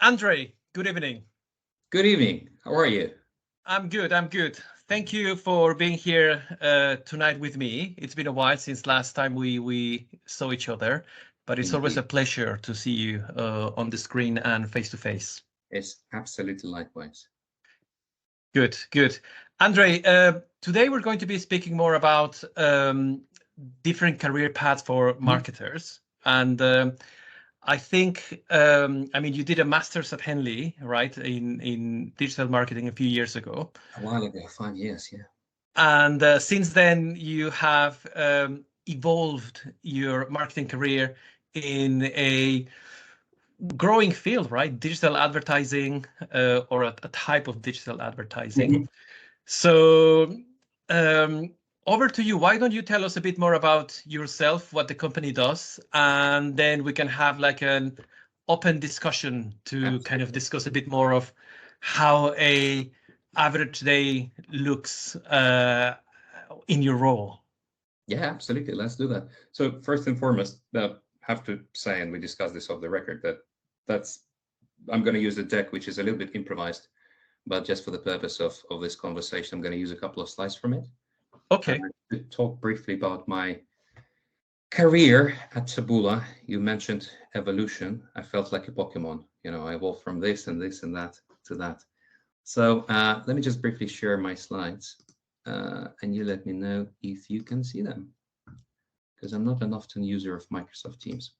Andrey, good evening. Good evening. How are you? I'm good. Thank you for being here tonight with me. It's been a while since last time we saw each other, but it's always a pleasure to see you on the screen and face to face. It's absolutely likewise. Good. Andrey, today we're going to be speaking more about different career paths for marketers. And I think, you did a master's at Henley, right, in digital marketing a few years ago. A while ago, 5 years, yeah. And since then, you have evolved your marketing career in a growing field, right? Digital advertising, or a type of digital advertising. Mm-hmm. So over to you. Why don't you tell us a bit more about yourself, what the company does, and then we can have like an open discussion to Absolutely. Kind of discuss a bit more of how a average day looks in your role. Yeah, absolutely. Let's do that. So first and foremost, I have to say, and we discussed this off the record, I'm going to use a deck which is a little bit improvised, but just for the purpose of this conversation, I'm going to use a couple of slides from it. Okay. To talk briefly about my career at Taboola. You mentioned evolution. I felt like a Pokemon. I evolved from this and this and that to that. So let me just briefly share my slides, and you let me know if you can see them, because I'm not an often user of Microsoft Teams.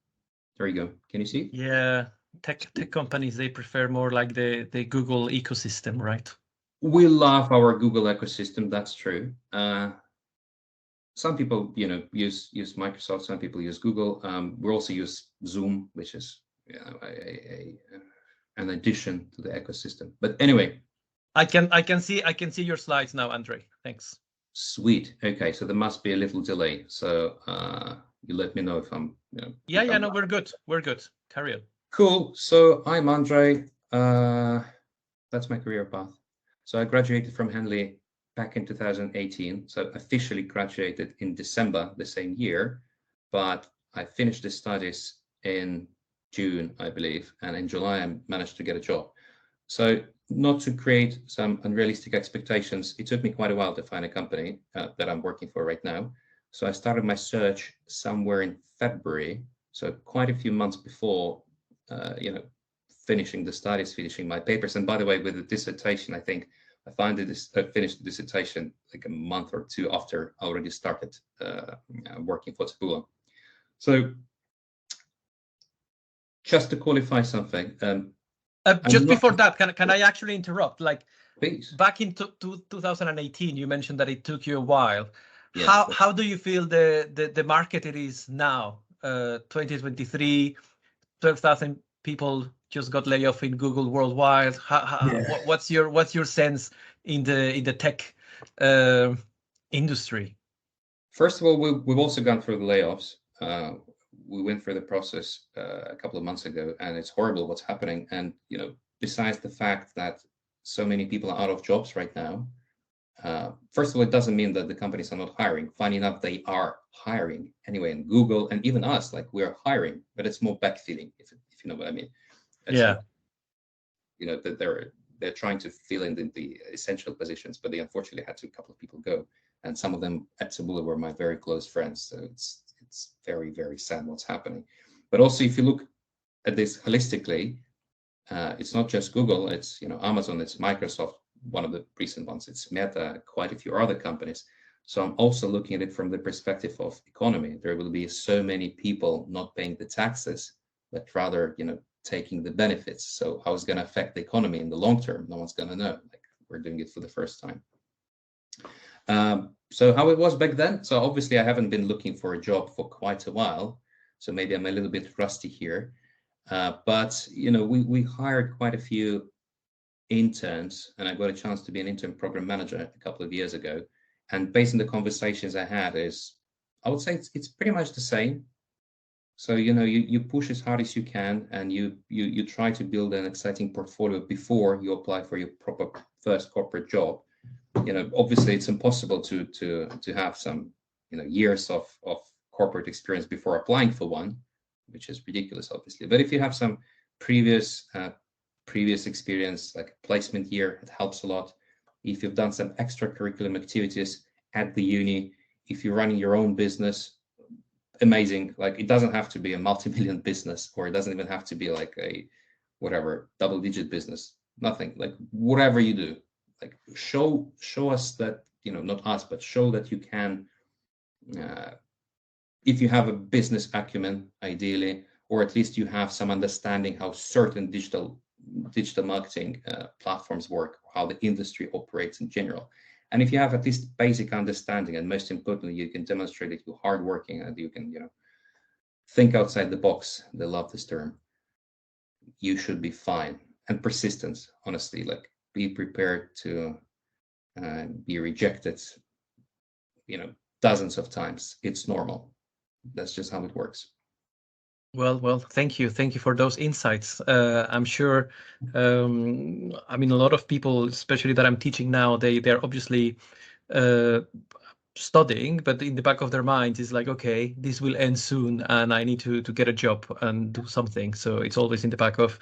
There you go. Can you see? Yeah. Tech companies, they prefer more like the Google ecosystem, right? We love our Google ecosystem. That's true. Some people, use Microsoft. Some people use Google. We also use Zoom, which is an addition to the ecosystem. But anyway, I can see your slides now, Andrey. Thanks. Sweet. Okay, so there must be a little delay. So you let me know if I'm. No, we're good. We're good. Carry on. Cool. So I'm Andrey. That's my career path. So I graduated from Henley back in 2018. So officially graduated in December the same year, but I finished the studies in June, I believe, and in July I managed to get a job. So not to create some unrealistic expectations, it took me quite a while to find a company that I'm working for right now. So I started my search somewhere in February, so quite a few months before finishing the studies, finishing my papers. And by the way, with the dissertation, I think I finished the dissertation like a month or two after I already started working for Taboola. So just to qualify something. Just before that, can I actually interrupt? Like, please. Back in 2018, you mentioned that it took you a while. Yeah, how do you feel the market it is now? 2023, 12,000 people just got laid off in Google worldwide. What's your sense in the tech industry? First of all, we've also gone through the layoffs. We went through the process a couple of months ago, and it's horrible what's happening. And besides the fact that so many people are out of jobs right now, first of all, it doesn't mean that the companies are not hiring. Funny enough, they are hiring anyway. And Google and even us, like, we're hiring, but it's more backfilling, if you know what I mean. Yeah. That they're trying to fill in the essential positions, but they unfortunately had to a couple of people go, and some of them at Taboola were my very close friends. So it's very, very sad what's happening. But also, if you look at this holistically, it's not just Google, it's Amazon, it's Microsoft, one of the recent ones, it's Meta, quite a few other companies. So I'm also looking at it from the perspective of economy. There will be so many people not paying the taxes, but rather taking the benefits. So how it's going to affect the economy in the long term, no one's going to know. Like, we're doing it for the first time. So how it was back then. So obviously I haven't been looking for a job for quite a while. So maybe I'm a little bit rusty here. But we hired quite a few interns, and I got a chance to be an intern program manager a couple of years ago. And based on the conversations I had, I would say it's pretty much the same. So you push as hard as you can, and you try to build an exciting portfolio before you apply for your proper first corporate job. Obviously it's impossible to have some years of corporate experience before applying for one, which is ridiculous, obviously. But if you have some previous previous experience, like placement year, it helps a lot. If you've done some extracurricular activities at the uni, if you're running your own business, amazing. Like, it doesn't have to be a multi-million business, or it doesn't even have to be like a whatever double-digit business. Nothing. Like, whatever you do, like show us that, you know, not us, but show that you can, if you have a business acumen, ideally, or at least you have some understanding how certain digital marketing platforms work, how the industry operates in general. And if you have at least basic understanding, and most importantly, you can demonstrate that you're hardworking and you can, you know, think outside the box. They love this term. You should be fine. And persistence, honestly, like, be prepared to be rejected, you know, dozens of times. It's normal. That's just how it works. Well, thank you for those insights. I'm sure, I mean, a lot of people, especially that I'm teaching now, they're obviously studying, but in the back of their mind is like, okay, this will end soon and I need to get a job and do something. So it's always in the back of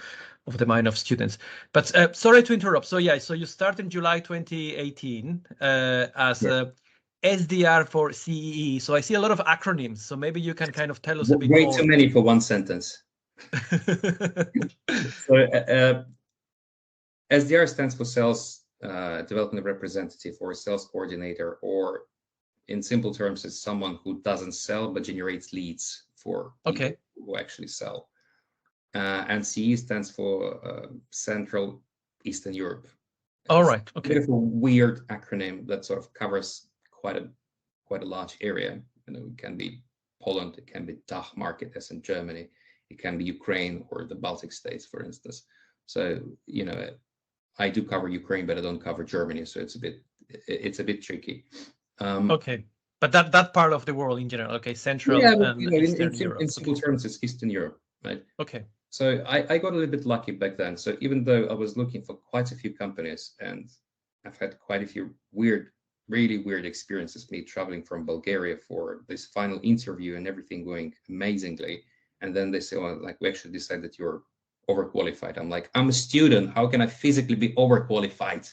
the mind of students. But sorry to interrupt. So yeah, so you start in July 2018 as a SDR for CEE. So I see a lot of acronyms. So maybe you can kind of tell us a bit Way more. too many for one sentence. So SDR stands for Sales Development Representative, or Sales Coordinator, or in simple terms, it's someone who doesn't sell but generates leads for people who actually sell. And CE stands for Central Eastern Europe. All right. Okay. A bit of a weird acronym that sort of covers quite a large area. You know, it can be Poland, it can be DACH market, as in Germany, it can be Ukraine or the Baltic states, for instance. So, you know, I do cover Ukraine, but I don't cover Germany, so it's a bit tricky. Okay, but that part of the world in general, okay, Central and you know, Eastern Europe. In simple terms, it's Eastern Europe, right? Okay. So I got a little bit lucky back then. So even though I was looking for quite a few companies, and I've had quite a few really weird experiences, me traveling from Bulgaria for this final interview and everything going amazingly, and then they say, well, like, we actually decided that you're overqualified. I'm like, I'm a student. How can I physically be overqualified?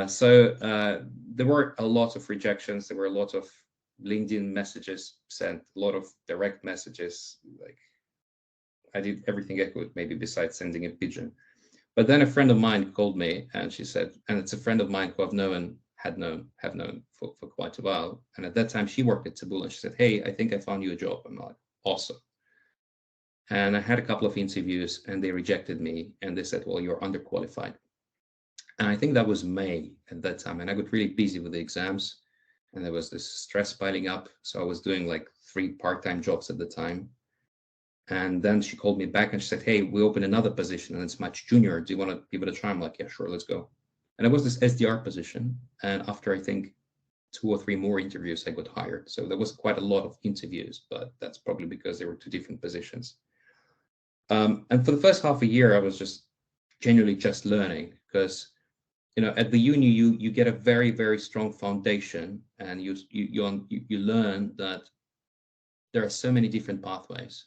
So there were a lot of rejections. There were a lot of LinkedIn messages sent, a lot of direct messages. Like, I did everything I could, maybe besides sending a pigeon. But then a friend of mine called me, and she said, and it's a friend of mine who have known for quite a while. And at that time, she worked at Taboola. She said, hey, I think I found you a job. I'm like, awesome. And I had a couple of interviews, and they rejected me. And they said, well, you're underqualified. And I think that was May at that time. And I got really busy with the exams, and there was this stress piling up. So I was doing like 3 part-time jobs at the time. And then she called me back and she said, hey, we opened another position and it's much junior. Do you want to give it a try? I'm like, yeah, sure, let's go. And it was this SDR position. And after, I think, 2 or 3 more interviews, I got hired. So there was quite a lot of interviews, but that's probably because there were 2 different positions. And for the first half a year, I was just genuinely just learning, because, you know, at the uni, you get a very strong foundation, and you learn that there are so many different pathways,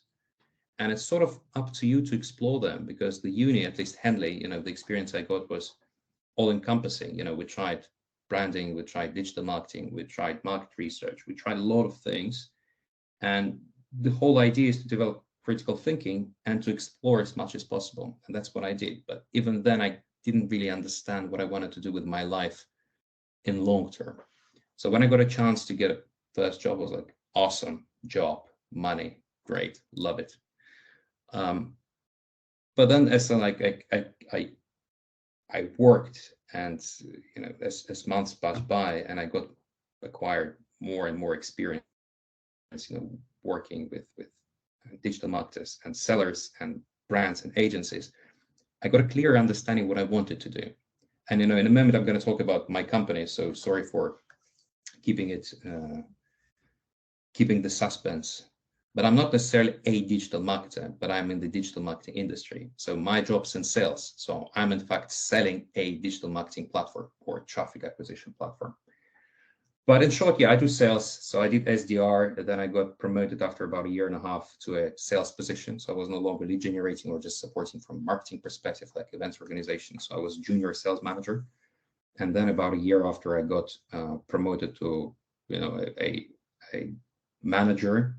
and it's sort of up to you to explore them, because the uni, at least Henley, you know, the experience I got was all encompassing. You know, we tried branding, we tried digital marketing, we tried market research, we tried a lot of things, and the whole idea is to develop critical thinking and to explore as much as possible, and that's what I did. But even then, I didn't really understand what I wanted to do with my life in long term. So when I got a chance to get a first job, I was like, awesome job, money, great, love it. But then as I worked, and, you know, as months passed by, and I got acquired more and more experience, you know, working with digital marketers and sellers and brands and agencies, I got a clear understanding what I wanted to do. And, you know, in a moment, I'm going to talk about my company. So sorry for keeping the suspense. But I'm not necessarily a digital marketer, but I'm in the digital marketing industry. So my job's in sales. So I'm in fact selling a digital marketing platform or traffic acquisition platform. But in short, yeah, I do sales. So I did SDR, and then I got promoted after about a year and a half to a sales position. So I was no longer lead generating or just supporting from a marketing perspective, like events organization. So I was junior sales manager. And then about a year after, I got promoted to, a manager,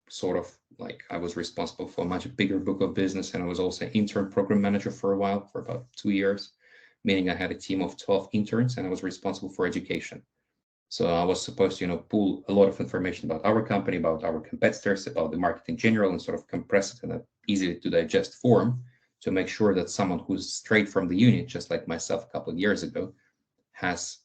sort of like I was responsible for a much bigger book of business. And I was also intern program manager for a while, for about 2 years, meaning I had a team of 12 interns and I was responsible for education. So I was supposed to, pull a lot of information about our company, about our competitors, about the market in general, and sort of compress it in an easy to digest form to make sure that someone who's straight from the unit, just like myself a couple of years ago, has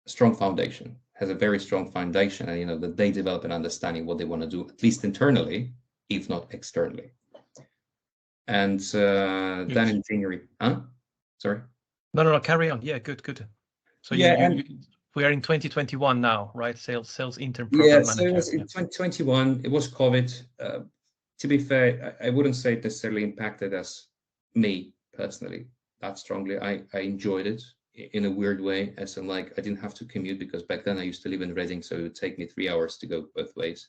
a strong foundation, has a very strong foundation, and that they develop an understanding what they want to do, at least internally, if not externally. And then in January, sorry. No, carry on. Yeah, good. So Yeah, we are in 2021 now, right? Sales intern program manager. So it was in 2021. It was COVID. To be fair, I wouldn't say it necessarily impacted us, me personally, that strongly. I enjoyed it in a weird way, as in like I didn't have to commute, because back then I used to live in Reading, so it would take me 3 hours to go both ways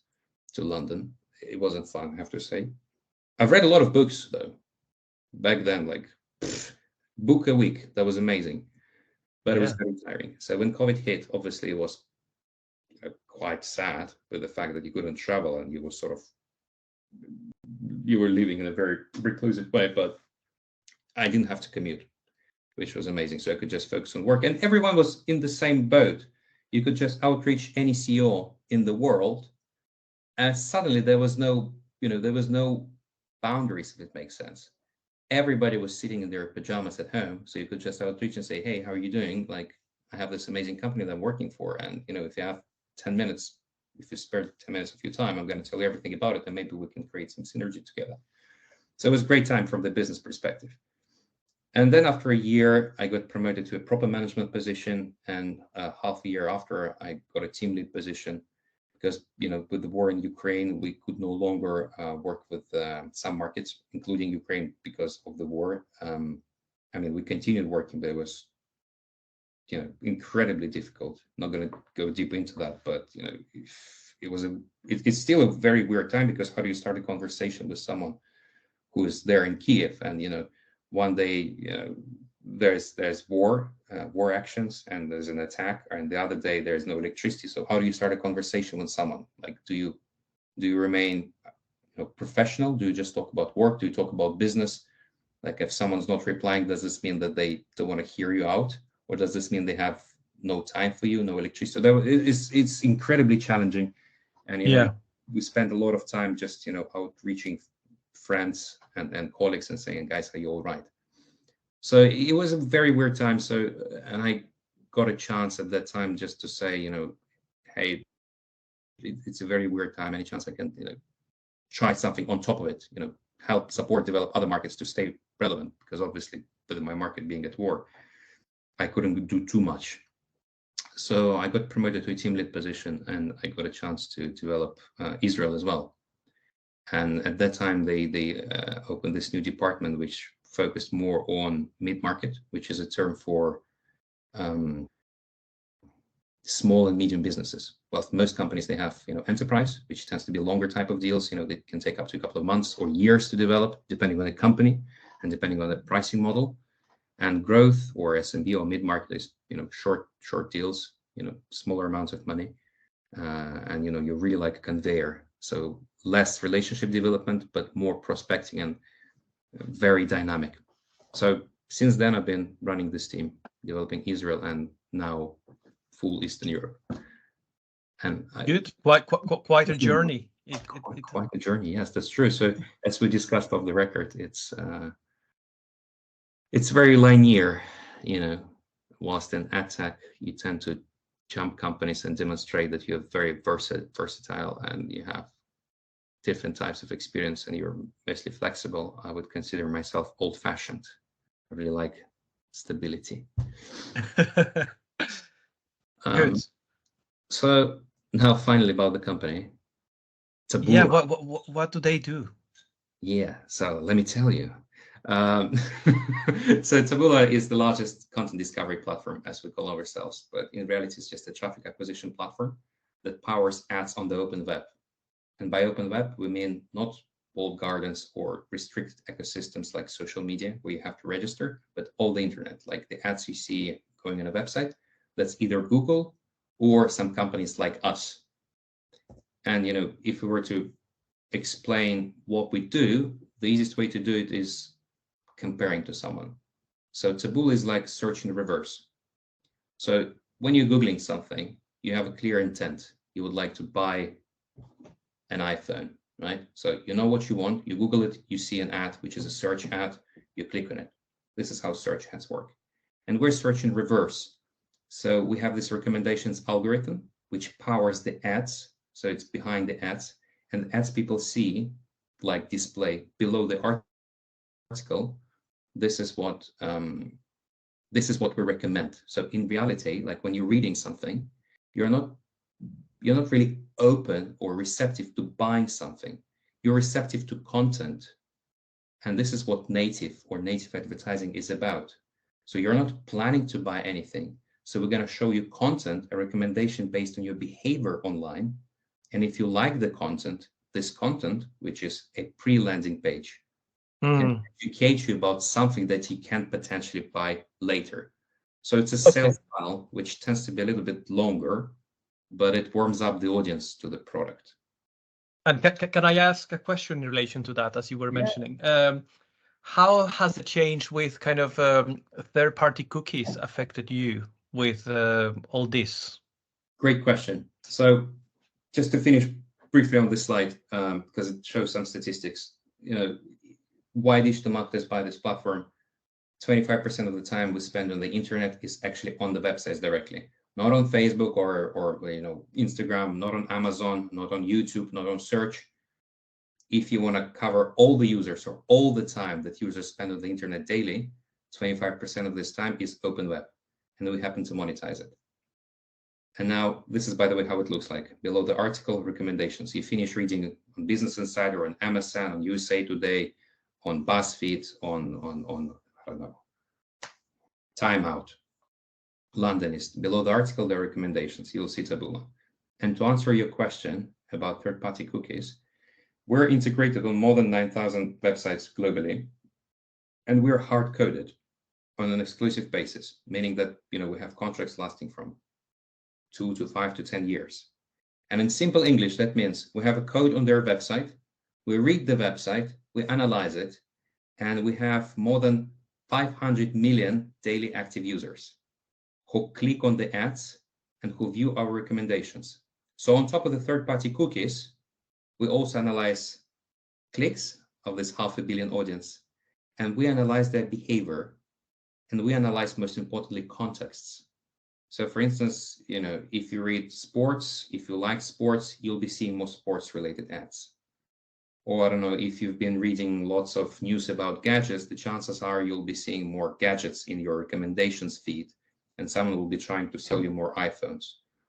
to London. It wasn't fun, I have to say. I've read a lot of books though. Back then, like book a week. That was amazing. But it was very tiring. So when COVID hit, obviously it was quite sad with the fact that you couldn't travel and you were living in a very reclusive way. But I didn't have to commute, which was amazing. So I could just focus on work, and everyone was in the same boat. You could just outreach any CEO in the world, and suddenly there was no boundaries, if it makes sense. Everybody was sitting in their pajamas at home, so you could just outreach and say, hey, how are you doing? Like, I have this amazing company that I'm working for, and if you have 10 minutes, if you spare 10 minutes of your time, I'm going to tell you everything about it, and maybe we can create some synergy together. So it was a great time from the business perspective. And then after a year, I got promoted to a proper management position, and half a year after, I got a team lead position, because with the war in Ukraine, we could no longer work with some markets, including Ukraine, because of the war. We continued working, but it was incredibly difficult. Not going to go deep into that, but it's still a very weird time, because how do you start a conversation with someone who is there in Kiev, and one day there's war actions, and there's an attack, and the other day there's no electricity. So how do you start a conversation with someone? Like, do you remain professional? Do you just talk about work? Do you talk about business? Like, if someone's not replying, does this mean that they don't want to hear you out, or does this mean they have no time for you, no electricity? So it's incredibly challenging, and we spend a lot of time just outreaching friends and colleagues and saying, guys, are you all right? So it was a very weird time. And I got a chance at that time just to say, hey, it's a very weird time. Any chance I can, try something on top of it, help support, develop other markets to stay relevant, because obviously with my market being at war, I couldn't do too much. So I got promoted to a team lead position, and I got a chance to develop Israel as well. And at that time, they opened this new department, which focused more on mid-market, which is a term for small and medium businesses. Well, most companies, they have enterprise, which tends to be a longer type of deals. They can take up to a couple of months or years to develop, depending on the company and depending on the pricing model. And growth, or SMB or mid-market, is short deals, smaller amounts of money, and you're really like a conveyor. So less relationship development, but more prospecting, and very dynamic. So since then, I've been running this team, developing Israel, and now full Eastern Europe. And good, quite a journey. Quite a journey, yes, that's true. So as we discussed off the record, it's very linear. Whilst in ad tech, you tend to jump companies and demonstrate that you're very versatile and you have different types of experience, and you're mostly flexible. I would consider myself old-fashioned. I really like stability. Good. So now, finally, about the company. Taboola. Yeah, what do they do? Yeah, so let me tell you. Um, so Taboola is the largest content discovery platform, as we call ourselves, but in reality, it's just a traffic acquisition platform that powers ads on the open web. And by open web, we mean not walled gardens or restricted ecosystems like social media, where you have to register, but all the internet, like the ads you see going on a website, that's either Google or some companies like us. And if we were to explain what we do, the easiest way to do it is comparing to someone. So Taboola is like search in reverse. So when you're Googling something, you have a clear intent. You would like to buy an iPhone, right? So you know what you want, you Google it, you see an ad, which is a search ad, you click on it. This is how search ads work. And we're search in reverse. So we have this recommendations algorithm, which powers the ads. So it's behind the ads, and the ads people see, like display below the article. This is what we recommend. So in reality, like when you're reading something, you're not really open or receptive to buying something. You're receptive to content. And this is what native advertising is about. So you're not planning to buy anything. So we're going to show you content, a recommendation based on your behavior online. And if you like the content, this content, which is a pre-landing page, can educate you about something that you can potentially buy later. So it's a sales funnel, which tends to be a little bit longer, but it warms up the audience to the product. And can I ask a question in relation to that, as you were mentioning? How has the change with kind of third-party cookies affected you with all this? Great question. So just to finish briefly on this slide, because it shows some statistics, why digital marketers buy this platform? 25% of the time we spend on the internet is actually on the websites directly, not on Facebook or Instagram, not on Amazon, not on YouTube, not on search. If you want to cover all the users or all the time that users spend on the internet daily, 25% of this time is open web, and we happen to monetize it. And now this is, by the way, how it looks like. Below the article, recommendations. You finish reading on Business Insider, on MSN, on USA Today, on BuzzFeed, on I don't know, Time Out, Londonist. Below the article, there are recommendations. You'll see Taboola. And to answer your question about third-party cookies, we're integrated on more than 9,000 websites globally, and we're hard-coded on an exclusive basis, meaning that we have contracts lasting from 2 to 5 to 10 years. And in simple English, that means we have a code on their website, we read the website, we analyze it, and we have more than 500 million daily active users who click on the ads and who view our recommendations. So on top of the third-party cookies, we also analyze clicks of this 500 million audience, and we analyze their behavior, and we analyze, most importantly, contexts. So for instance, if you read sports, if you like sports, you'll be seeing more sports-related ads. Or I don't know, if you've been reading lots of news about gadgets, the chances are you'll be seeing more gadgets in your recommendations feed, and someone will be trying to sell you more iPhones.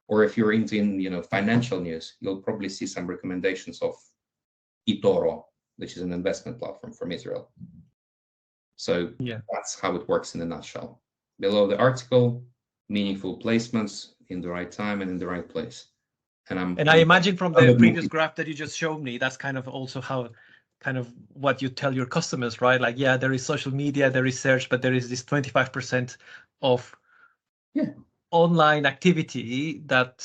Or if you're into financial news, you'll probably see some recommendations of eToro, which is an investment platform from Israel. So that's how it works in a nutshell. Below the article, meaningful placements in the right time and in the right place. And I imagine from the previous graph that you just showed me, that's kind of also how what you tell your customers, right? Like, there is social media, there is search, but there is this 25% of online activity that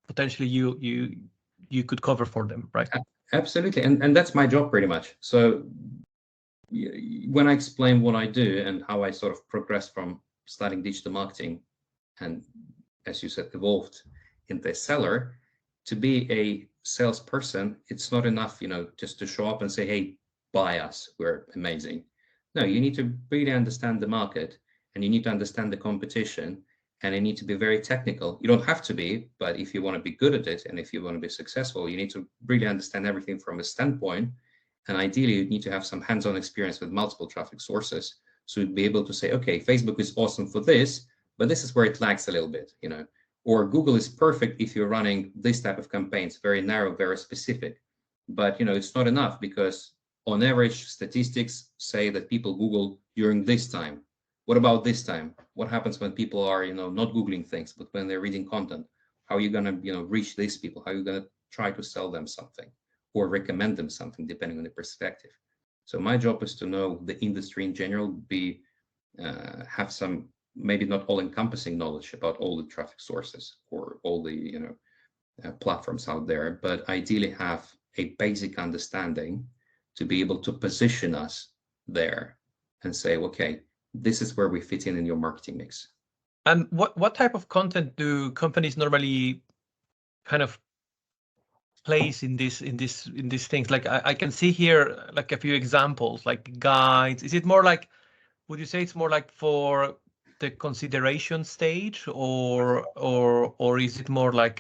potentially you could cover for them, right? Absolutely, and that's my job pretty much. So when I explain what I do and how I sort of progressed from studying digital marketing and, as you said, evolved into a seller, to be a salesperson, it's not enough, just to show up and say, hey, buy us, we're amazing. No, you need to really understand the market, and you need to understand the competition, and you need to be very technical. You don't have to be, but if you want to be good at it and if you want to be successful, you need to really understand everything from a standpoint. And ideally, you need to have some hands-on experience with multiple traffic sources. So you'd be able to say, okay, Facebook is awesome for this, but this is where it lags a little bit, Or Google is perfect if you're running this type of campaigns, very narrow, very specific. But, it's not enough, because on average, statistics say that people Google during this time. What about this time? What happens when people are, not Googling things, but when they're reading content? How are you gonna, reach these people? How are you gonna try to sell them something or recommend them something, depending on the perspective? So my job is to know the industry in general, have some maybe not all-encompassing knowledge about all the traffic sources or all the platforms out there, but ideally have a basic understanding to be able to position us there and say, okay, this is where we fit in your marketing mix. And what type of content do companies normally kind of place in these things? Like I can see here like a few examples, like guides. Is it more like, would you say it's more like for the consideration stage, or is it more like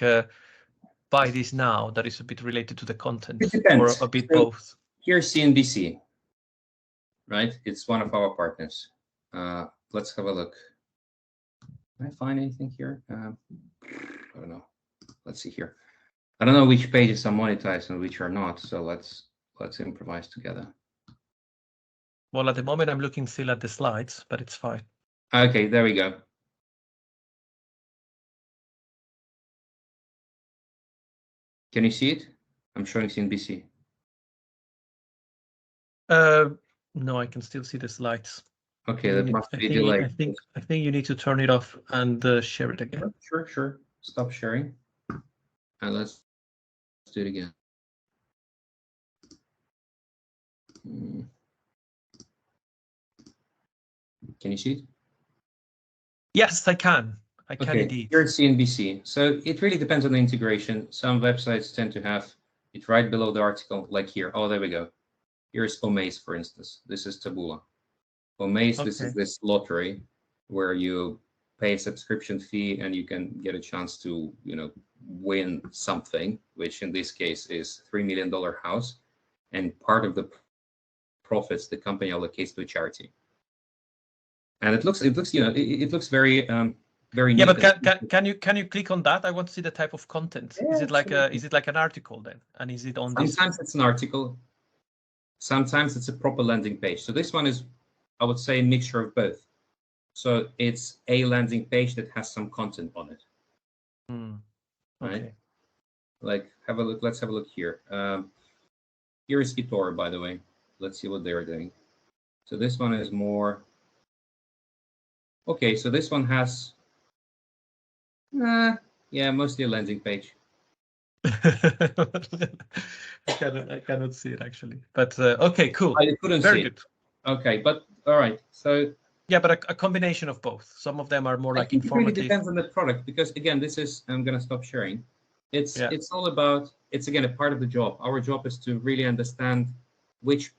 buy this now that is a bit related to the content, It depends. or a bit So both? here's CNBC, right? It's one of our partners. Let's have a look. Can I find anything here? I don't know. Let's see here. I don't know which pages are monetized and which are not. So let's improvise together. Well, at the moment I'm looking still at the slides, but it's fine. Okay, there we go. Can you see it? I'm showing CNBC. No, I can still see the slides. Okay, that must be delayed. I think you need to turn it off and share it again. Sure. Stop sharing. And let's do it again. Can you see it? Yes, I can. I can indeed. Here's CNBC. So it really depends on the integration. Some websites tend to have it right below the article, like here. Oh, there we go. Here's Omaze, for instance. This is Taboola. Omaze, This is this lottery where you pay a subscription fee and you can get a chance to, win something, which in this case is $3 million house. And part of the profits the company allocates to a charity. And it looks very very neat. Yeah, but can you click on that? I want to see the type of content. Yeah, is it like an article then? And is it on this? Sometimes it's an article. Sometimes it's a proper landing page. So this one is, I would say, a mixture of both. So it's a landing page that has some content on it. Okay. Right? Like, have a look. Let's have a look here. Here is eToro, by the way. Let's see what they're doing. So this one is more. Okay, so this one has, mostly a landing page. I cannot see it actually, but okay, cool. I couldn't Very see good. It. Okay, but all right. So yeah, but a combination of both. Some of them are more like informative. It really depends on the product, because again, I'm going to stop sharing. It's all about, it's again a part of the job. Our job is to really understand which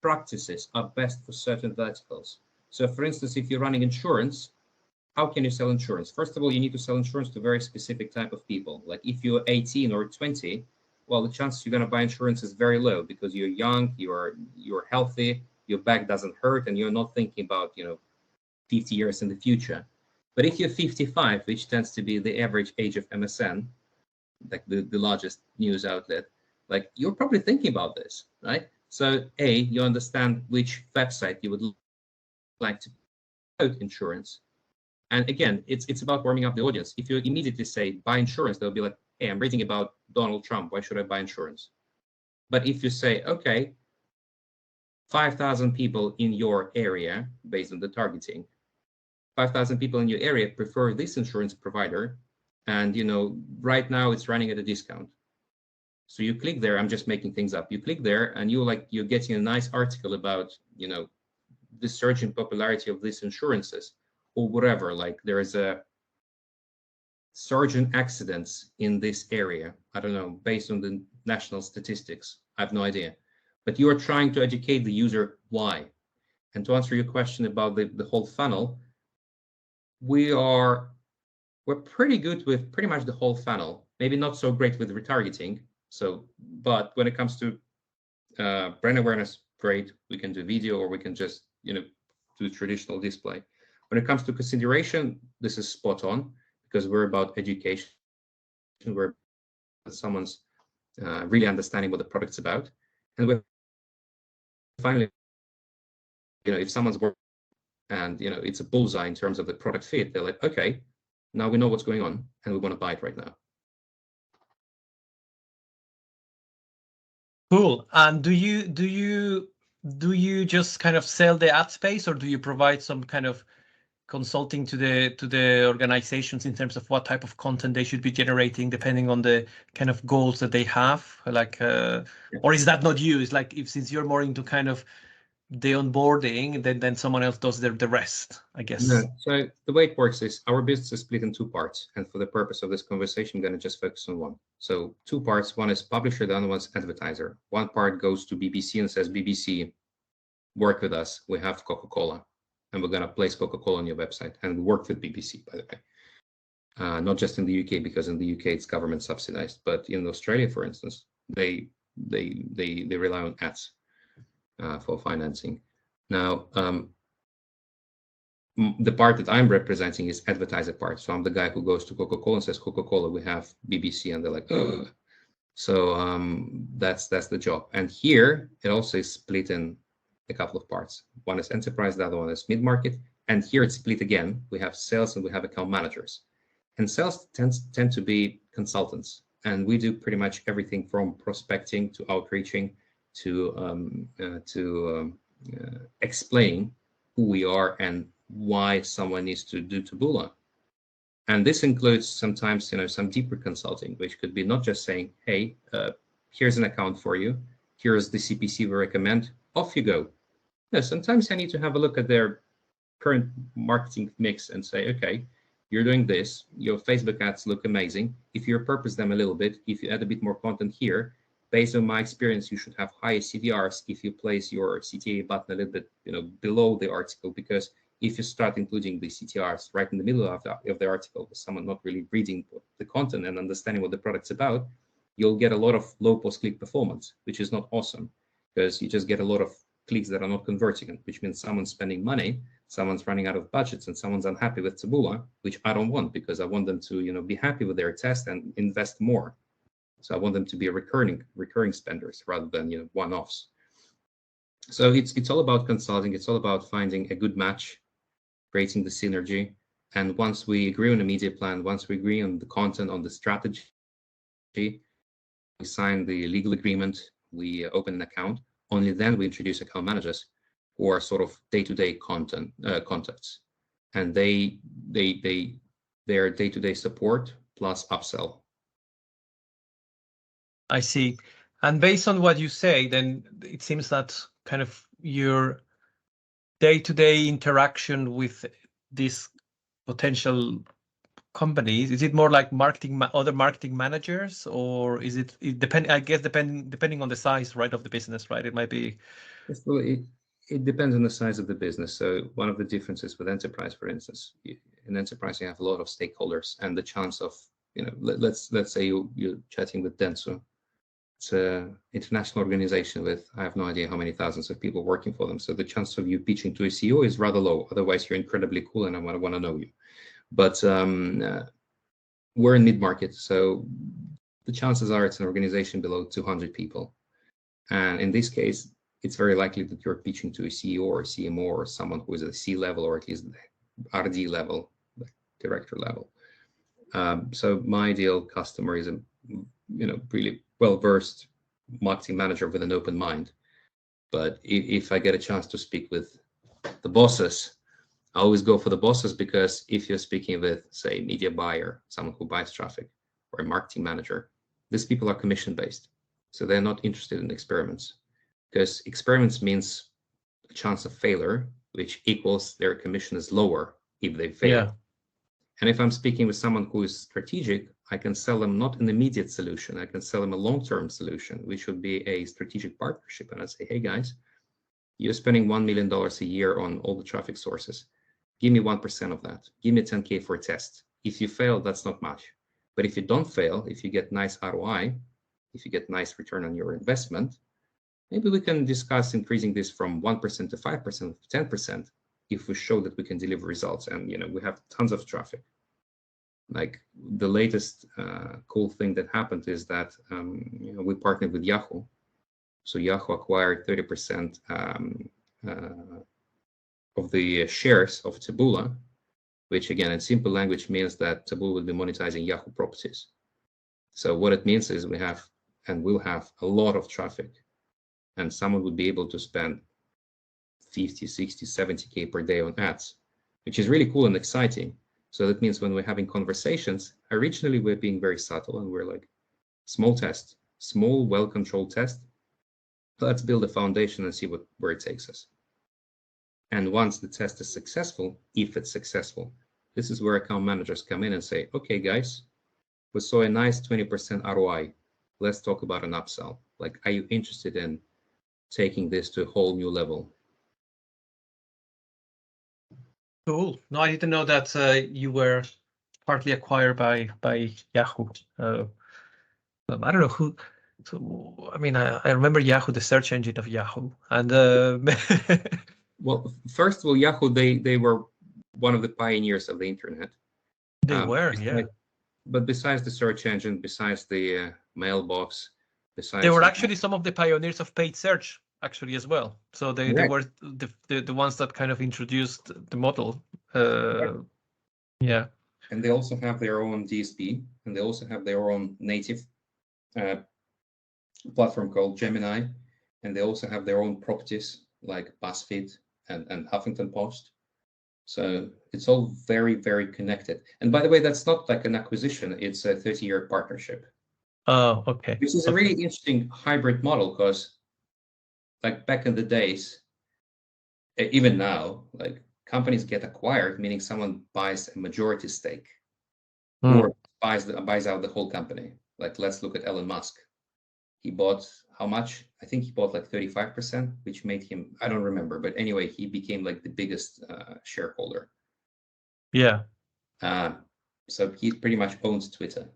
practices are best for certain verticals. So for instance, if you're running insurance, how can you sell insurance? First of all, you need to sell insurance to a very specific type of people. Like if you're 18 or 20, well, the chances you're going to buy insurance is very low because you're young, you're healthy, your back doesn't hurt, and you're not thinking about 50 years in the future. But if you're 55, which tends to be the average age of MSN, like the largest news outlet, like you're probably thinking about this, right? So you understand which website you would like to quote insurance. And again, it's about warming up the audience. If you immediately say buy insurance, they'll be like, hey, I'm reading about Donald Trump. Why should I buy insurance? But if you say, okay, 5,000 people in your area, based on the targeting, 5,000 people in your area prefer this insurance provider, and right now it's running at a discount. So you click there. I'm just making things up. You click there, and you're getting a nice article about the surge in popularity of these insurances, or whatever. Like there is a surge in accidents in this area. I don't know, based on the national statistics. I have no idea. But you are trying to educate the user why. And to answer your question about the whole funnel, we're pretty good with pretty much the whole funnel. Maybe not so great with retargeting. But when it comes to brand awareness, great. We can do video, or we can just do traditional display. When it comes to consideration, this is spot on, because we're about education. We're about someone's really understanding what the product's about. And with finally, if someone's working and it's a bullseye in terms of the product fit, they're like, okay, now we know what's going on and we want to buy it right now. Cool. And do you just kind of sell the ad space, or do you provide some kind of consulting to the organizations in terms of what type of content they should be generating, depending on the kind of goals that they have? Like, or is that not you? It's like, since you're more into kind of the onboarding, then someone else does the rest, I guess. No. So the way it works is our business is split in two parts, and for the purpose of this conversation, I'm going to just focus on one. So two parts: one is publisher, the other one's advertiser. One part goes to BBC and says, BBC, work with us. We have Coca-Cola, and we're going to place Coca-Cola on your website. And we work with BBC, by the way, not just in the UK, because in the UK it's government subsidized, but in Australia, for instance, they rely on ads for financing. Now, the part that I'm representing is advertiser part. So I'm the guy who goes to Coca-Cola and says, Coca-Cola, we have BBC, and they're like, ugh. So that's the job. And here it also is split in a couple of parts. One is enterprise, the other one is mid-market. And here it's split again. We have sales and we have account managers. And sales tend to be consultants. And we do pretty much everything from prospecting to outreaching to explaining who we are and why someone needs to do Taboola. And this includes sometimes, some deeper consulting, which could be not just saying, hey, here's an account for you. Here's the CPC we recommend. Off you go. No, sometimes I need to have a look at their current marketing mix and say, okay, you're doing this. Your Facebook ads look amazing. If you repurpose them a little bit, if you add a bit more content here, based on my experience, you should have higher CTRs if you place your CTA button a little bit, below the article, because if you start including the CTRs right in the middle of the article with someone not really reading the content and understanding what the product's about, you'll get a lot of low post-click performance, which is not awesome, because you just get a lot of clicks that are not converting, which means someone's spending money, someone's running out of budgets, and someone's unhappy with Taboola, which I don't want, because I want them to be happy with their test and invest more. So I want them to be recurring spenders rather than one-offs. So it's all about consulting. It's all about finding a good match, creating the synergy. And once we agree on a media plan, once we agree on the content, on the strategy, we sign the legal agreement, we open an account. Only then we introduce account managers who are sort of day-to-day contacts, and their day-to-day support plus upsell. I see. And based on what you say, then it seems that kind of your day-to-day interaction with these potential companies, is it more like other marketing managers, or is it depending on the size, right, of the business, right? It might be. Well, it depends on the size of the business. So one of the differences with enterprise, for instance, in enterprise you have a lot of stakeholders, and the chance of let's say you're chatting with Dentsu. It's an international organization with I have no idea how many thousands of people working for them. So the chance of you pitching to a CEO is rather low. Otherwise, you're incredibly cool, and I want to know you. But we're in mid-market, so the chances are it's an organization below 200 people. And in this case, it's very likely that you're pitching to a CEO or a CMO or someone who is at the C level, or at least RD level, director level. So my ideal customer is a really well-versed marketing manager with an open mind. But if I get a chance to speak with the bosses, I always go for the bosses, because if you're speaking with, say, a media buyer, someone who buys traffic, or a marketing manager, these people are commission-based. So they're not interested in experiments, because experiments means a chance of failure, which equals their commission is lower if they fail. Yeah. And if I'm speaking with someone who is strategic, I can sell them not an immediate solution. I can sell them a long-term solution, which would be a strategic partnership. And I say, hey guys, you're spending $1 million a year on all the traffic sources. Give me 1% of that. Give me 10K for a test. If you fail, that's not much. But if you don't fail, if you get nice ROI, if you get nice return on your investment, maybe we can discuss increasing this from 1% to 5% to 10% if we show that we can deliver results. And we have tons of traffic. Like the latest cool thing that happened is that we partnered with Yahoo, So Yahoo acquired 30% of the shares of Taboola, which again, in simple language means that Taboola will be monetizing Yahoo properties. So what it means is we have and will have a lot of traffic, and someone would be able to spend 50, 60, 70K per day on ads, which is really cool and exciting. So that means when we're having conversations, originally we're being very subtle and we're like, small test, small, well-controlled test. Let's build a foundation and see where it takes us. And once the test is successful, if it's successful, this is where account managers come in and say, okay, guys, we saw a nice 20% ROI. Let's talk about an upsell. Like, are you interested in taking this to a whole new level? Cool. No, I didn't know that you were partly acquired by Yahoo. I don't know who. So, I mean, I remember Yahoo, the search engine of Yahoo, and well, first of all, Yahoo, they were one of the pioneers of the internet. They were, yeah. But besides the search engine, besides the mailbox, besides they were actually some of the pioneers of paid search, actually, as well. So they were the ones that kind of introduced the model. Yeah. And they also have their own DSP, and they also have their own native platform called Gemini, and they also have their own properties like BuzzFeed and Huffington Post. So it's all very, very connected. And by the way, that's not like an acquisition, it's a 30-year partnership. Oh, okay. Which is a really interesting hybrid model, because like back in the days, even now, like companies get acquired, meaning someone buys a majority stake or buys out the whole company. Like, let's look at Elon Musk. He bought how much? I think he bought like 35%, which made him, I don't remember, but anyway, he became like the biggest shareholder. Yeah. So he pretty much owns Twitter.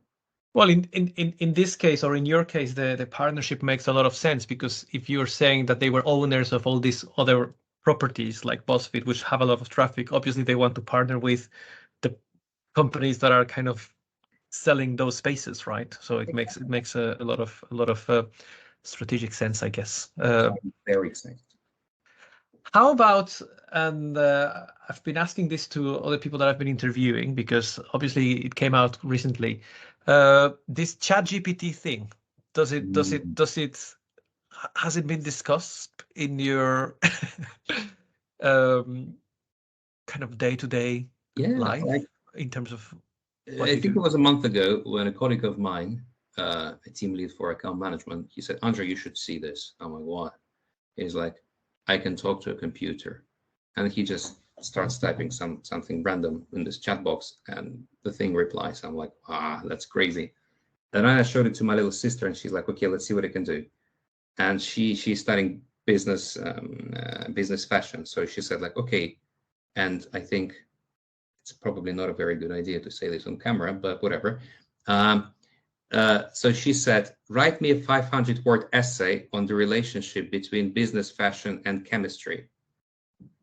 Well, in this case, or in your case, the partnership makes a lot of sense, because if you're saying that they were owners of all these other properties like BuzzFeed, which have a lot of traffic, obviously they want to partner with the companies that are kind of selling those spaces, right? So it makes a lot of strategic sense, I guess. Very excited. How about, and I've been asking this to other people that I've been interviewing, because obviously it came out recently. This ChatGPT thing, has it been discussed in your kind of day-to-day life, like, in terms of I think it was a month ago when a colleague of mine, a team lead for account management, he said, Andrey, you should see this. I'm like, what? He's like, I can talk to a computer. And he just starts typing something random in this chat box, and the thing replies. I'm like, that's crazy. Then I showed it to my little sister, and she's like, okay, let's see what it can do. And she's studying business fashion. So she said, like, okay, and I think it's probably not a very good idea to say this on camera, but whatever. So she said, write me a 500-word essay on the relationship between business fashion and chemistry.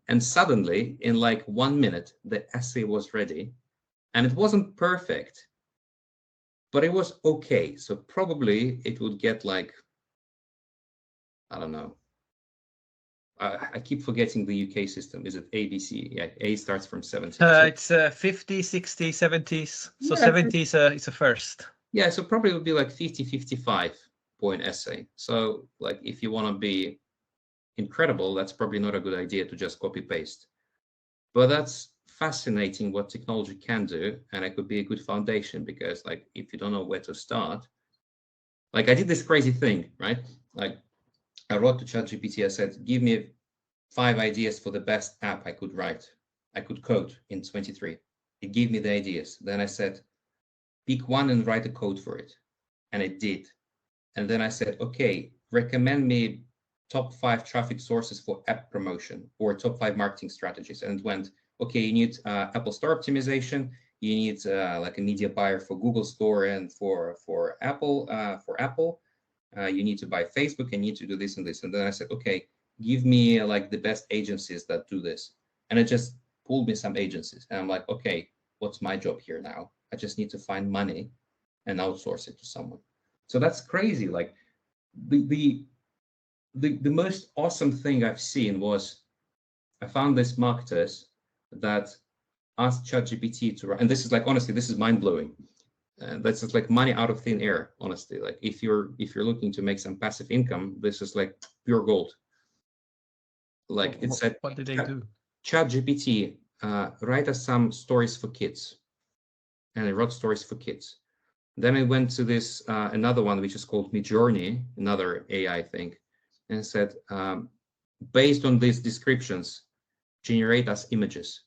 And suddenly, in like 1 minute, the essay was ready. And it wasn't perfect, but it was okay. So probably it would get like, I don't know. I keep forgetting the UK system. Is it ABC? Yeah, A starts from 70. It's 50, 60, 70s. So Yeah. 70 is a first. Yeah, so probably it would be like 50, 55 point essay. So like if you want to be incredible, that's probably not a good idea to just copy paste. But that's fascinating what technology can do, and it could be a good foundation, because like if you don't know where to start, like I did this crazy thing, right? Like I wrote to ChatGPT, I said, give me 5 ideas for the best app I could write. I could code in 23. It gave me the ideas. Then I said, pick one and write a code for it. And it did. And then I said, okay, recommend me top 5 traffic sources for app promotion, or top 5 marketing strategies. And it went, okay, you need Apple Store optimization. You need like a media buyer for Google Store and for Apple. You need to buy Facebook, and you need to do this and this. And then I said, okay, give me like the best agencies that do this. And it just pulled me some agencies. And I'm like, okay, what's my job here now? I just need to find money and outsource it to someone. So that's crazy. Like the the most awesome thing I've seen was I found these marketers that asked ChatGPT to write, and this is like, honestly, this is mind blowing. That's just like money out of thin air, honestly. Like if you're looking to make some passive income, this is like pure gold. Like it said, what did they do? ChatGPT, write us some stories for kids, and I wrote stories for kids. Then I went to this another one which is called Midjourney, another AI thing, and said, based on these descriptions, generate us images.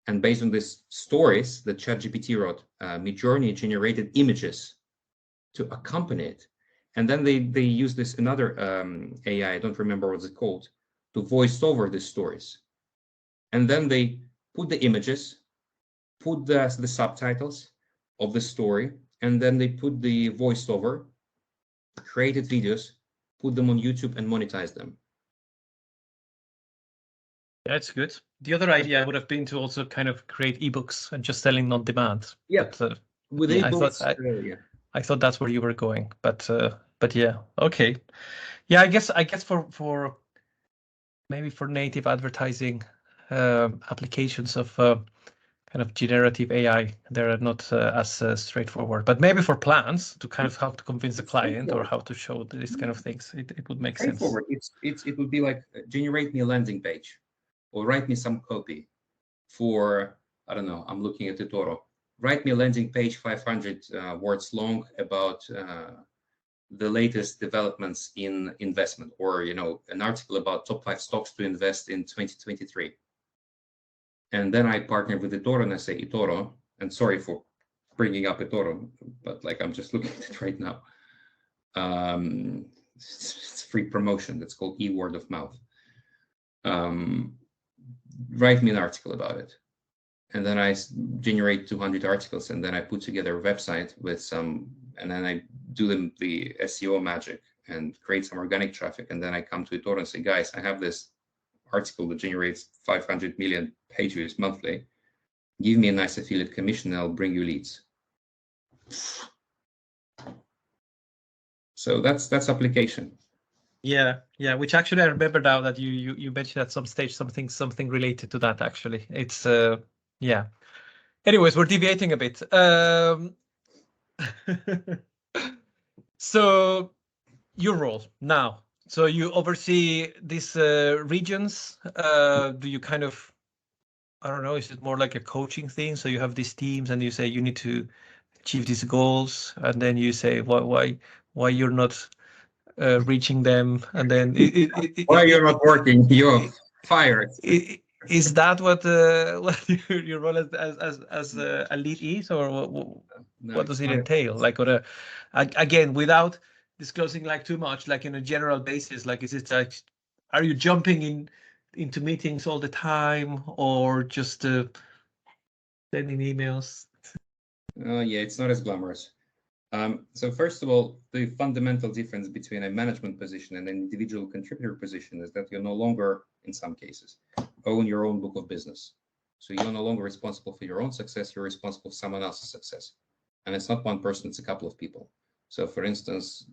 And based on these stories that ChatGPT wrote, Midjourney generated images to accompany it. And then they use this another AI, I don't remember what it's called, to voice over these stories. And then they put the images, put the subtitles of the story, and then they put the voiceover, created videos, put them on YouTube and monetize them. That's good. The other idea would have been to also kind of create ebooks and just selling on demand. Yeah, but, with yeah, ebooks, I thought that's where you were going, but yeah, okay. Yeah, I guess for maybe for native advertising applications of kind of generative AI, they're not as straightforward. But maybe for plans to kind of how to convince the client or how to show these kind of things, it would make sense. Straightforward. It would be like generate me a landing page, or write me some copy for, I don't know, I'm looking at eToro. Write me a landing page 500 words long about the latest developments in investment, or an article about top 5 stocks to invest in 2023. And then I partner with eToro and I say, eToro, and sorry for bringing up eToro, but like I'm just looking at it right now. It's free promotion. That's called e-word of mouth. Write me an article about it. And then I generate 200 articles, and then I put together a website with some, and then I do them the SEO magic and create some organic traffic. And then I come to eToro and say, guys, I have this article that generates 500 million page views monthly. Give me a nice affiliate commission and I'll bring you leads. So that's application. Yeah, which actually I remember now that you mentioned at some stage something related to that. Actually, it's yeah. Anyways, we're deviating a bit. So your role now. So you oversee these regions. Do you kind of, I don't know, is it more like a coaching thing? So you have these teams and you say you need to achieve these goals, and then you say why you're not reaching them, and then why you're not working, you're fired. Is that what your role as a lead is, or what does it entail? Like, on again, without disclosing like too much, like in a general basis, like is it like, are you jumping into meetings all the time, or just sending emails? Yeah, it's not as glamorous. So first of all, the fundamental difference between a management position and an individual contributor position is that you're no longer, in some cases, own your own book of business. So you're no longer responsible for your own success, you're responsible for someone else's success. And it's not one person, it's a couple of people. So for instance,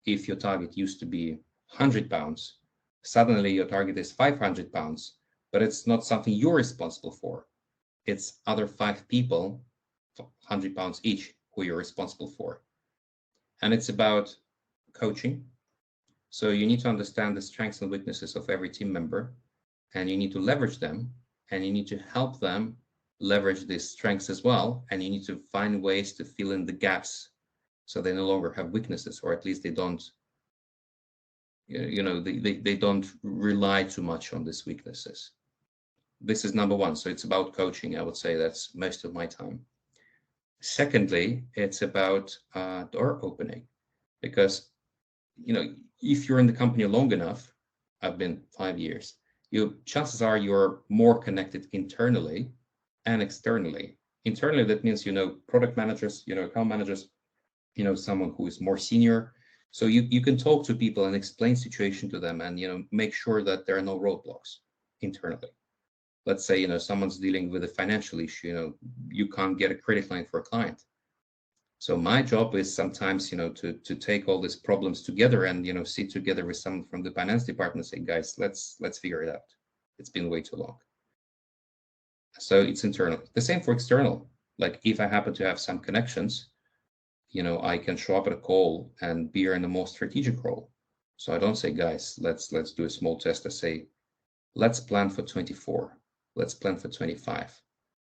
if your target used to be 100 pounds, suddenly your target is 500 pounds, but it's not something you're responsible for. It's other 5 people, 100 pounds each, who you're responsible for. And it's about coaching. So you need to understand the strengths and weaknesses of every team member, and you need to leverage them, and you need to help them leverage these strengths as well. And you need to find ways to fill in the gaps so they no longer have weaknesses, or at least they don't, they don't rely too much on these weaknesses. This is number one. So it's about coaching. I would say that's most of my time. Secondly, it's about door opening, because if you're in the company long enough, I've been 5 years, chances are you're more connected internally and externally. Internally, that means product managers, account managers, someone who is more senior. So you can talk to people and explain situation to them, and make sure that there are no roadblocks internally. Let's say someone's dealing with a financial issue, you can't get a credit line for a client. So my job is sometimes, to take all these problems together and, sit together with someone from the finance department and say, guys, let's figure it out. It's been way too long. So it's internal. The same for external. Like if I happen to have some connections, I can show up at a call and be in a more strategic role. So I don't say, guys, let's do a small test. I say, let's plan for 24. Let's plan for 25.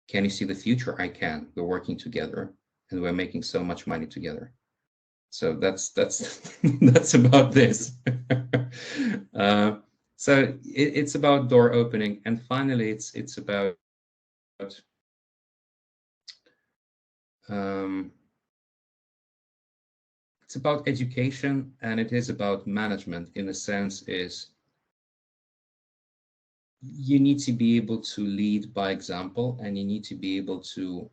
Can you see the future? I can. We're working together and we're making so much money together. So that's that's about this. So it's about door opening, and finally, it's about it's about education, and it is about management. In a sense, is you need to be able to lead by example, and you need to be able to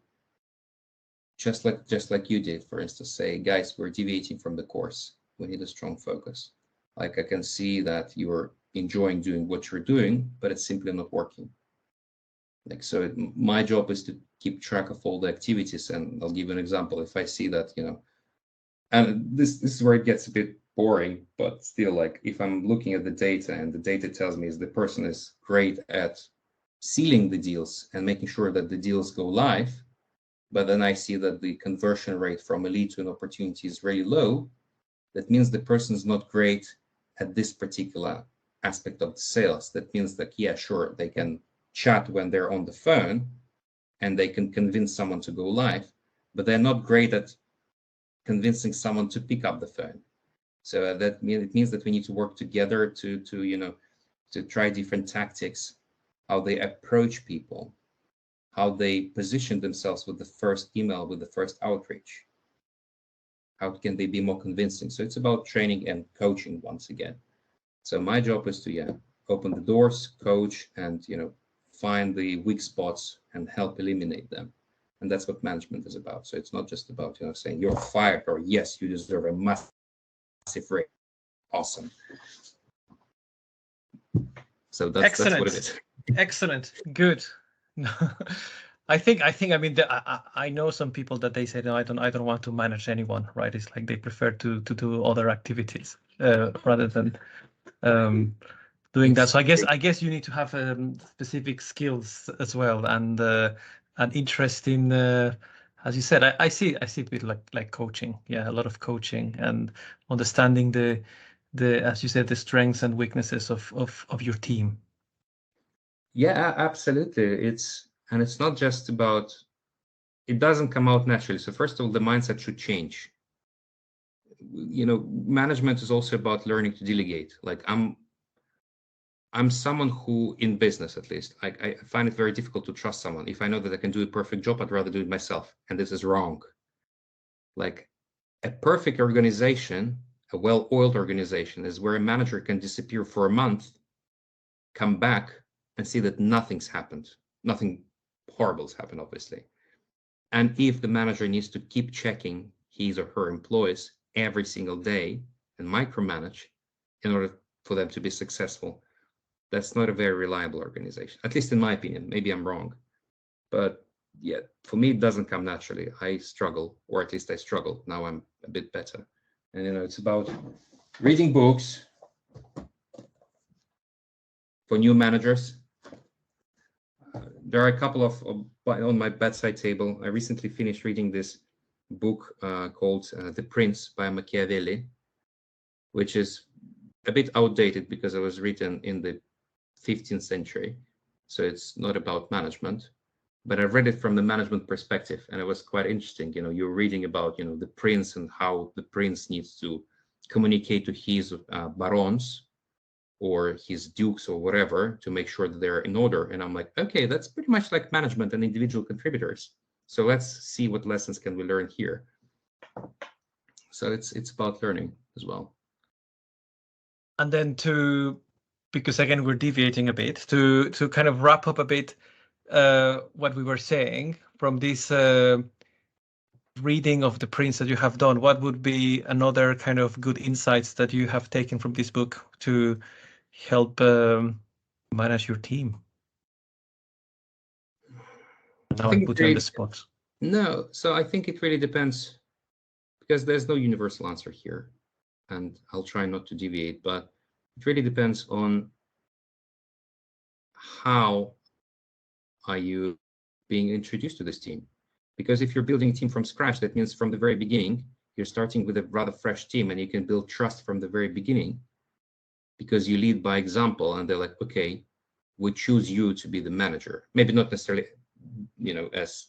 just like you did, for instance, say, guys, we're deviating from the course. We need a strong focus. Like I can see that you're enjoying doing what you're doing, but it's simply not working. Like, so my job is to keep track of all the activities. And I'll give you an example. If I see that, and this is where it gets a bit boring, but still, like if I'm looking at the data and the data tells me is the person is great at sealing the deals and making sure that the deals go live, but then I see that the conversion rate from a lead to an opportunity is really low, that means the person is not great at this particular aspect of the sales. That means that, yeah, sure, they can chat when they're on the phone and they can convince someone to go live, but they're not great at convincing someone to pick up the phone. So it means that we need to work together to try different tactics, how they approach people, how they position themselves with the first email, with the first outreach. How can they be more convincing? So it's about training and coaching once again. So my job is to open the doors, coach, and find the weak spots and help eliminate them. And that's what management is about. So it's not just about saying you're fired or yes, you deserve a massive raise. Awesome. So that's what it is. Excellent. Good. I think I mean I know some people that they say no, I don't want to manage anyone, right? It's like they prefer to do other activities rather than doing that. So I guess you need to have specific skills as well, and an interest in as you said, I see a bit like coaching. Yeah, a lot of coaching and understanding the as you said, the strengths and weaknesses of your team. Yeah, absolutely. It's not just about, it doesn't come out naturally. So first of all, the mindset should change. Management is also about learning to delegate. Like I'm someone who, in business at least, I find it very difficult to trust someone. If I know that I can do a perfect job, I'd rather do it myself. And this is wrong. Like a perfect organization, a well-oiled organization, is where a manager can disappear for a month, come back, and see that nothing's happened. Nothing horrible's happened, obviously. And if the manager needs to keep checking his or her employees every single day and micromanage in order for them to be successful, that's not a very reliable organization, at least in my opinion. Maybe I'm wrong. But yeah, for me, it doesn't come naturally. I struggle, or at least I struggled. Now I'm a bit better. And, it's about reading books for new managers. There are a couple of on my bedside table. I recently finished reading this book called The Prince by Machiavelli, which is a bit outdated because it was written in the 15th century. So it's not about management, but I read it from the management perspective, and it was quite interesting. You're reading about, the prince and how the prince needs to communicate to his barons or his dukes or whatever to make sure that they're in order. And I'm like, okay, that's pretty much like management and individual contributors. So let's see what lessons can we learn here. So it's about learning as well. And then because again we're deviating a bit, to kind of wrap up a bit what we were saying from this reading of The Prince that you have done, what would be another kind of good insights that you have taken from this book to help manage your team? Now I put you on the spot. No, so I think it really depends because there's no universal answer here, and I'll try not to deviate, but it really depends on how are you being introduced to this team. Because if you're building a team from scratch, that means from the very beginning, you're starting with a rather fresh team, and you can build trust from the very beginning because you lead by example, and they're like, okay, we choose you to be the manager. Maybe not necessarily, as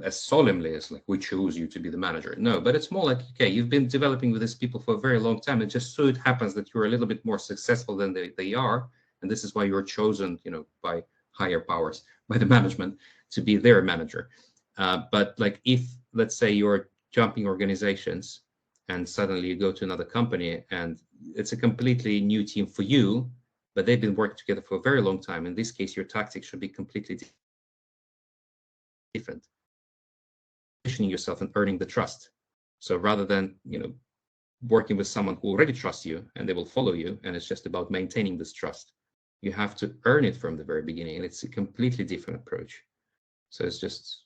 solemnly as like, we choose you to be the manager. No, but it's more like, okay, you've been developing with these people for a very long time. It just so it happens that you're a little bit more successful than they are. And this is why you're chosen, by higher powers, by the management, to be their manager. But like, if, let's say, you're jumping organizations and suddenly you go to another company and it's a completely new team for you, but they've been working together for a very long time. In this case, your tactics should be completely different. Positioning yourself and earning the trust. So rather than, working with someone who already trusts you and they will follow you, and it's just about maintaining this trust, you have to earn it from the very beginning. And it's a completely different approach. So it's just,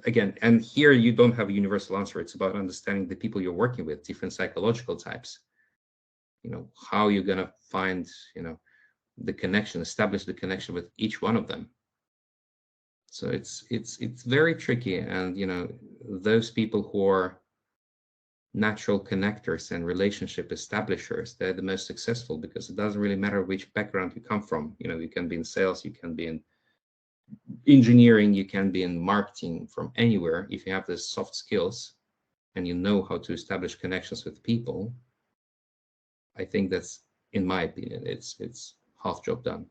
again, and here you don't have a universal answer. It's about understanding the people you're working with, different psychological types, how you're going to find, the connection, establish the connection with each one of them. So it's very tricky. And, those people who are natural connectors and relationship establishers, they're the most successful, because it doesn't really matter which background you come from. You can be in sales, you can be in engineering, you can be in marketing, from anywhere. If you have the soft skills and you know how to establish connections with people, I think that's, in my opinion, it's half job done.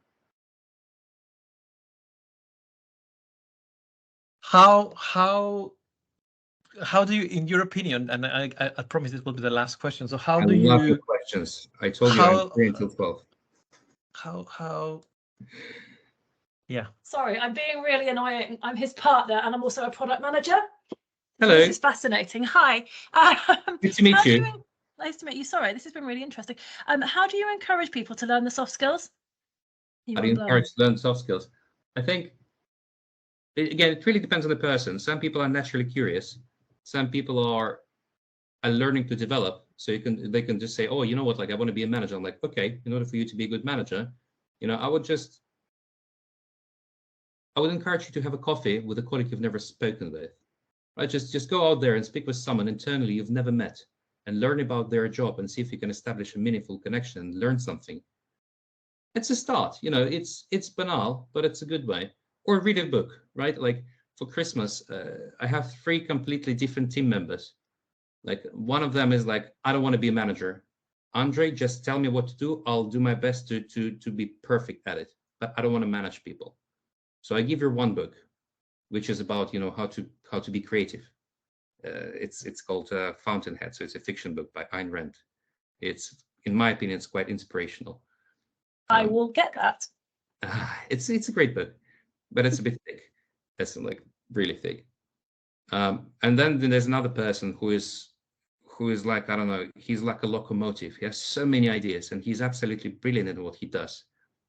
How do you, in your opinion, and I promise this will be the last question. So how I do love you? your questions. I told you I'm free until 12. How? Yeah. Sorry, I'm being really annoying. I'm his partner, and I'm also a product manager. Hello. This is fascinating. Hi. Good to meet you. Nice to meet you. Sorry, this has been really interesting. How do you encourage people to learn the soft skills? How do you encourage to learn soft skills? I think, again, it really depends on the person. Some people are naturally curious. Some people are learning to develop. So they can just say, oh, you know what, like, I want to be a manager. I'm like, okay, in order for you to be a good manager, I would encourage you to have a coffee with a colleague you've never spoken with. Right? Just go out there and speak with someone internally you've never met, and learn about their job, and see if you can establish a meaningful connection and learn something. It's a start. It's banal, but it's a good way. Or read a book, right? Like, for Christmas, I have 3 completely different team members. Like, one of them is like, I don't want to be a manager. Andrey, just tell me what to do. I'll do my best to be perfect at it, but I don't want to manage people. So I give her one book, which is about, how to be creative. It's called Fountainhead. So it's a fiction book by Ayn Rand. It's, in my opinion, it's quite inspirational. I will get that. It's a great book, but it's a bit thick. It's like really thick. And then there's another person who is like, I don't know, he's like a locomotive. He has so many ideas, and he's absolutely brilliant in what he does,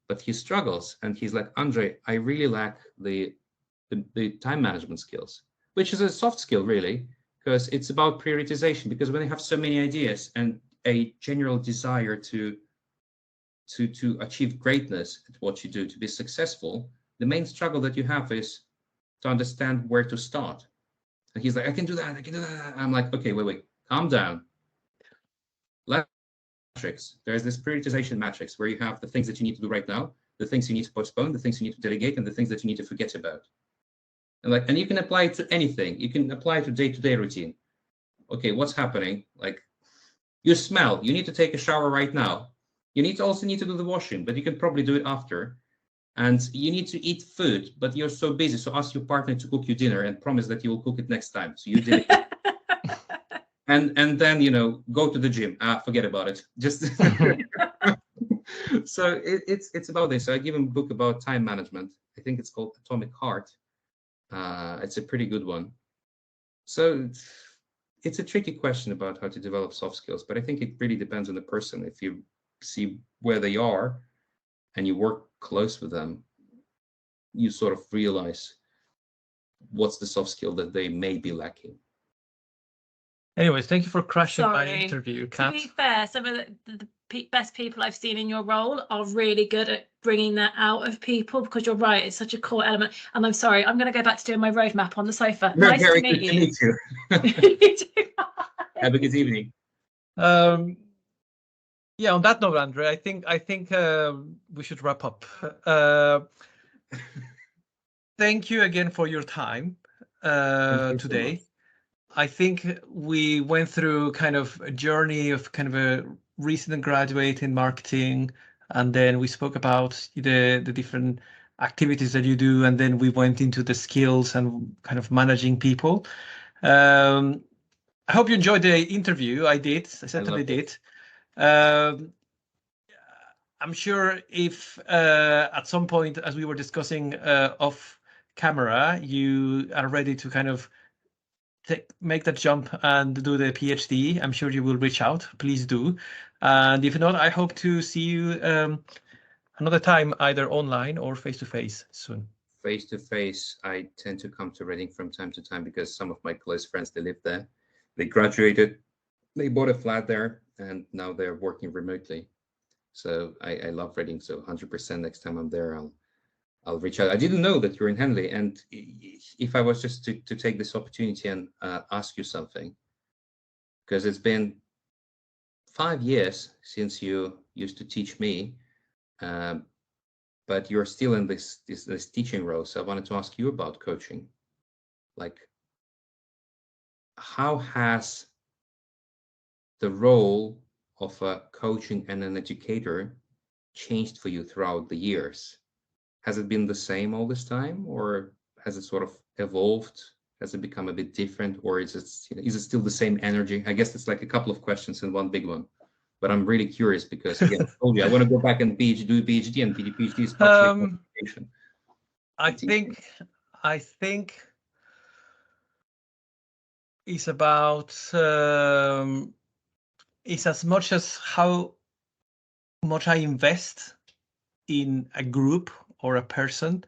but he struggles, and he's like, Andrey, I really lack the time management skills, which is a soft skill, really, because it's about prioritization. Because when you have so many ideas and a general desire to achieve greatness at what you do, to be successful, the main struggle that you have is to understand where to start. And he's like, I can do that. I'm like, okay, wait, calm down. Matrix. There's this prioritization matrix where you have the things that you need to do right now, the things you need to postpone, the things you need to delegate, and the things that you need to forget about. And you can apply it to anything. You can apply it to day-to-day routine. Okay, what's happening? Like, you smell. You need to take a shower right now. You also need to do the washing, but you can probably do it after. And you need to eat food, but you're so busy. So ask your partner to cook you dinner and promise that you will cook it next time. So you did it. and then, go to the gym. Forget about it. Just so it's about this. So I give him a book about time management. I think it's called Atomic Heart. It's a pretty good one. So it's a tricky question about how to develop soft skills, but I think it really depends on the person. If you see where they are and you work close with them, you sort of realize what's the soft skill that they may be lacking. Anyways, thank you for crashing my Sorry. interview, To Kat. be fair, some of the best people I've seen in your role are really good at bringing that out of people, because you're right, it's such a core element. And I'm sorry, I'm going to go back to doing my roadmap on the sofa. Very, Nice very to good meet to you. meet you. You too. Have a good evening. Yeah, on that note, Andrey, I think we should wrap up. Thank you again for your time Thank you so today. much. I think we went through kind of a journey of kind of a recent graduate in marketing, and then we spoke about the different activities that you do, and then we went into the skills and kind of managing people. I hope you enjoyed the interview. I did. I certainly did. I'm sure if at some point, as we were discussing off camera, you are ready to kind of make that jump and do the PhD, I'm sure you will reach out. Please do. And if not, I hope to see you another time, either online or face-to-face soon. Face-to-face, I tend to come to Reading from time to time because some of my close friends, they live there. They graduated, they bought a flat there, and now they're working remotely. So I love Reading. So 100% next time I'm there, I'll reach out. I didn't know that you're in Henley, and if I was just to take this opportunity and ask you something, because it's been 5 years since you used to teach me, but you're still in this teaching role. So I wanted to ask you about coaching. Like, how has the role of a coaching and an educator changed for you throughout the years? Has it been the same all this time, or has it sort of evolved? Has it become a bit different, or is it still the same energy? I guess it's like a couple of questions in one big one, but I'm really curious because, again, I told you I want to go back and do a PhD, and PhD is partially education. I think it's about it's as much as how much I invest in a group or a person,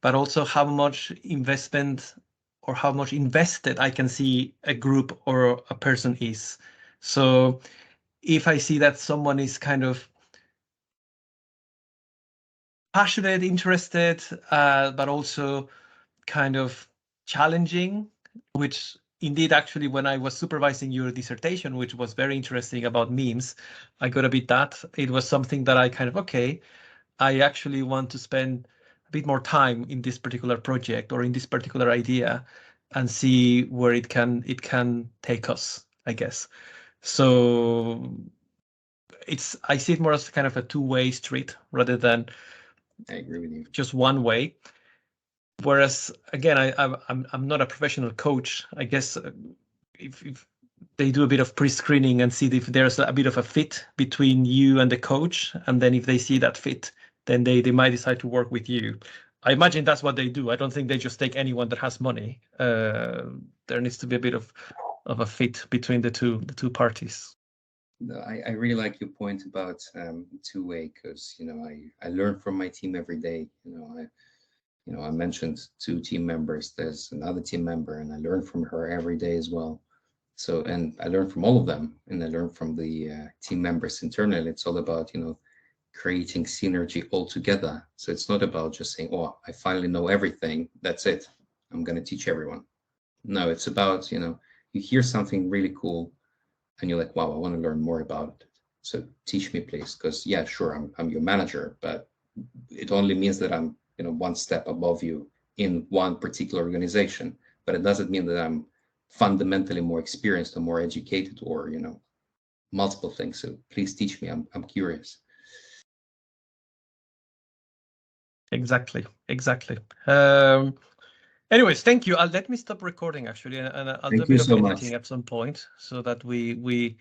but also how much investment or how much invested I can see a group or a person is. So if I see that someone is kind of passionate, interested, but also kind of challenging, which indeed, actually, when I was supervising your dissertation, which was very interesting about memes, I got a bit that. It was something that I kind of, okay, I actually want to spend a bit more time in this particular project or in this particular idea and see where it can take us, I guess. So I see it more as kind of a two-way street rather than I agree with you. Just one way. Whereas again, I'm not a professional coach. I guess if they do a bit of pre-screening and see if there's a bit of a fit between you and the coach, and then if they see that fit, then they might decide to work with you. I imagine that's what they do. I don't think they just take anyone that has money. There needs to be a bit of a fit between the two parties. No, I really like your point about two-way, because I learn from my team every day. I mentioned 2 team members. There's another team member, and I learn from her every day as well. So, and I learn from all of them, and I learn from the team members internally. It's all about creating synergy all together. So it's not about just saying, "Oh, I finally know everything. That's it. I'm going to teach everyone." No, it's about you hear something really cool, and you're like, "Wow, I want to learn more about it. So teach me, please." Because yeah, sure, I'm your manager, but it only means that I'm one step above you in one particular organization, but it doesn't mean that I'm fundamentally more experienced or more educated or multiple things. So please teach me. I'm curious. Exactly. Anyways, thank you. Let me stop recording actually, and I'll do a bit of editing at some point so that we